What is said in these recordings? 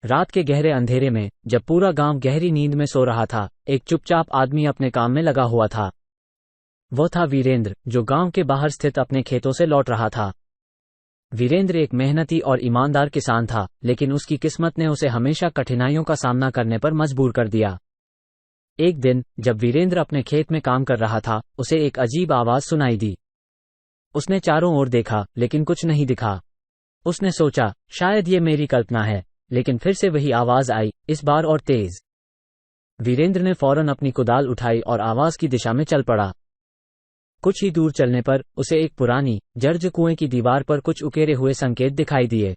रात के गहरे अंधेरे में, जब पूरा गांव गहरी नींद में सो रहा था, एक चुपचाप आदमी अपने काम में लगा हुआ था। वो था वीरेंद्र, जो गांव के बाहर स्थित अपने खेतों से लौट रहा था। वीरेंद्र एक मेहनती और ईमानदार किसान था, लेकिन उसकी किस्मत ने उसे हमेशा कठिनाइयों का सामना करने पर मजबूर कर दिया। एक दिन, जब वीरेंद्र अपने खेत में काम कर रहा था, उसे एक अजीब आवाज सुनाई दी। उसने चारों ओर देखा, लेकिन कुछ नहीं दिखा। उसने सोचा, शायद ये मेरी कल्पना है, लेकिन फिर से वही आवाज आई, इस बार और तेज। वीरेंद्र ने फौरन अपनी कुदाल उठाई और आवाज की दिशा में चल पड़ा। कुछ ही दूर चलने पर उसे एक पुरानी, जर्ज कुएं की दीवार पर कुछ उकेरे हुए संकेत दिखाई दिए।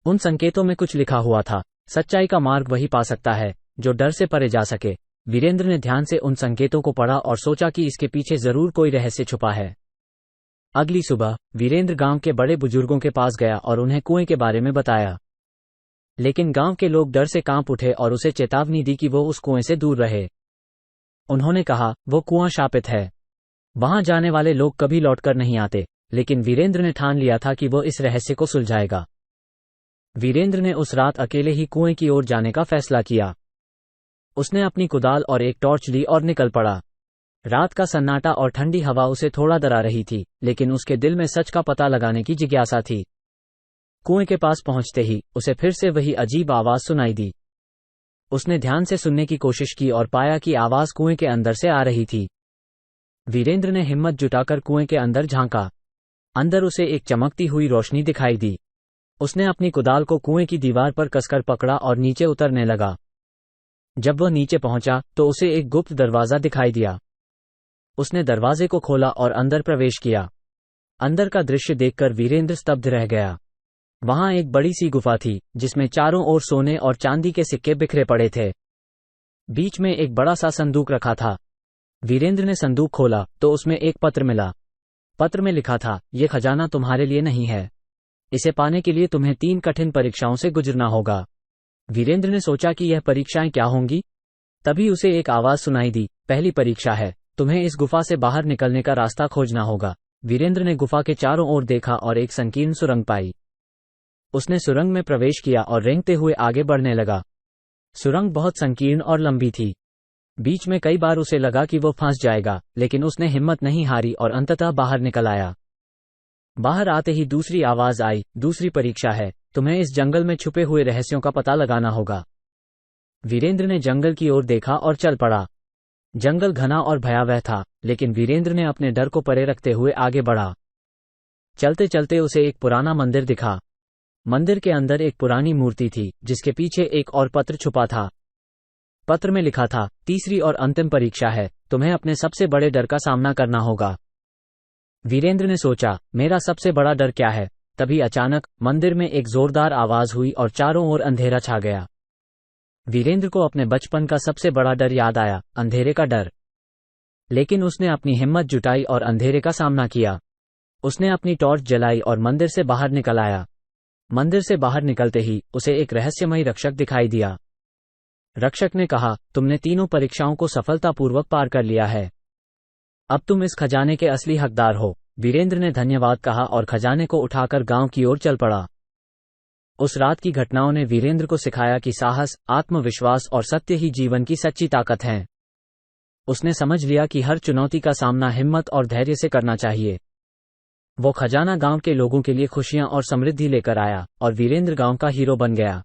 उन संकेतों में कुछ लिखा हुआ था, सच्चाई का मार्ग वही पा सकता है जो डर से परे जा सके। वीरेंद्र ने ध्यान से उन संकेतों को पढ़ा और सोचा कि इसके पीछे जरूर कोई रहस्य छुपा है। अगली सुबह वीरेंद्र गांव के बड़े बुजुर्गों के पास गया और उन्हें कुएं के बारे में बताया। लेकिन गांव के लोग डर से कांप उठे और उसे चेतावनी दी कि वो उस कुएं से दूर रहे। उन्होंने कहा, वो कुआं शापित है, वहां जाने वाले लोग कभी लौटकर नहीं आते। लेकिन वीरेंद्र ने ठान लिया था कि वो इस रहस्य को सुलझाएगा। वीरेंद्र ने उस रात अकेले ही कुएं की ओर जाने का फैसला किया। उसने अपनी कुदाल और एक टॉर्च ली और निकल पड़ा। रात का सन्नाटा और ठंडी हवा उसे थोड़ा डरा रही थी, लेकिन उसके दिल में सच का पता लगाने की जिज्ञासा थी। कुएं के पास पहुंचते ही उसे फिर से वही अजीब आवाज सुनाई दी। उसने ध्यान से सुनने की कोशिश की और पाया कि आवाज कुएं के अंदर से आ रही थी। वीरेंद्र ने हिम्मत जुटाकर कुएं के अंदर झांका। अंदर उसे एक चमकती हुई रोशनी दिखाई दी। उसने अपनी कुदाल को कुएं की दीवार पर कसकर पकड़ा और नीचे उतरने लगा। जब वह नीचे पहुंचा तो उसे एक गुप्त दरवाजा दिखाई दिया। उसने दरवाजे को खोला और अंदर प्रवेश किया। अंदर का दृश्य देखकर वीरेंद्र स्तब्ध रह गया। वहां एक बड़ी सी गुफा थी, जिसमें चारों ओर सोने और चांदी के सिक्के बिखरे पड़े थे। बीच में एक बड़ा सा संदूक रखा था। वीरेंद्र ने संदूक खोला तो उसमें एक पत्र मिला। पत्र में लिखा था, ये खजाना तुम्हारे लिए नहीं है। इसे पाने के लिए तुम्हें 3 कठिन परीक्षाओं से गुजरना होगा। वीरेंद्र ने सोचा कि यह परीक्षाएं क्या होंगी। तभी उसे एक आवाज सुनाई दी, पहली परीक्षा है, तुम्हें इस गुफा से बाहर निकलने का रास्ता खोजना होगा। वीरेंद्र ने गुफा के चारों ओर देखा और एक संकीर्ण सुरंग पाई। उसने सुरंग में प्रवेश किया और रेंगते हुए आगे बढ़ने लगा। सुरंग बहुत संकीर्ण और लंबी थी। बीच में कई बार उसे लगा कि वो फंस जाएगा, लेकिन उसने हिम्मत नहीं हारी और अंततः बाहर निकल आया। बाहर आते ही दूसरी आवाज आई, दूसरी परीक्षा है, तुम्हें इस जंगल में छुपे हुए रहस्यों का पता लगाना होगा। वीरेंद्र ने जंगल की ओर देखा और चल पड़ा। जंगल घना और भयावह था, लेकिन वीरेंद्र ने अपने डर को परे रखते हुए आगे बढ़ा। चलते चलते उसे एक पुराना मंदिर दिखा। मंदिर के अंदर एक पुरानी मूर्ति थी, जिसके पीछे एक और पत्र छुपा था। पत्र में लिखा था, तीसरी और अंतिम परीक्षा है, तुम्हें अपने सबसे बड़े डर का सामना करना होगा। वीरेंद्र ने सोचा, मेरा सबसे बड़ा डर क्या है। तभी अचानक मंदिर में एक जोरदार आवाज हुई और चारों ओर अंधेरा छा गया। वीरेंद्र को अपने बचपन का सबसे बड़ा डर याद आया, अंधेरे का डर। लेकिन उसने अपनी हिम्मत जुटाई और अंधेरे का सामना किया। उसने अपनी टॉर्च जलाई और मंदिर से बाहर निकल आया। मंदिर से बाहर निकलते ही उसे एक रहस्यमयी रक्षक दिखाई दिया। रक्षक ने कहा, तुमने तीनों परीक्षाओं को सफलतापूर्वक पार कर लिया है। अब तुम इस खजाने के असली हकदार हो। वीरेंद्र ने धन्यवाद कहा और खजाने को उठाकर गांव की ओर चल पड़ा। उस रात की घटनाओं ने वीरेंद्र को सिखाया कि साहस, आत्मविश्वास और सत्य ही जीवन की सच्ची ताकत हैं। उसने समझ लिया कि हर चुनौती का सामना हिम्मत और धैर्य से करना चाहिए। वो खजाना गांव के लोगों के लिए खुशियां और समृद्धि लेकर आया और वीरेंद्र गांव का हीरो बन गया।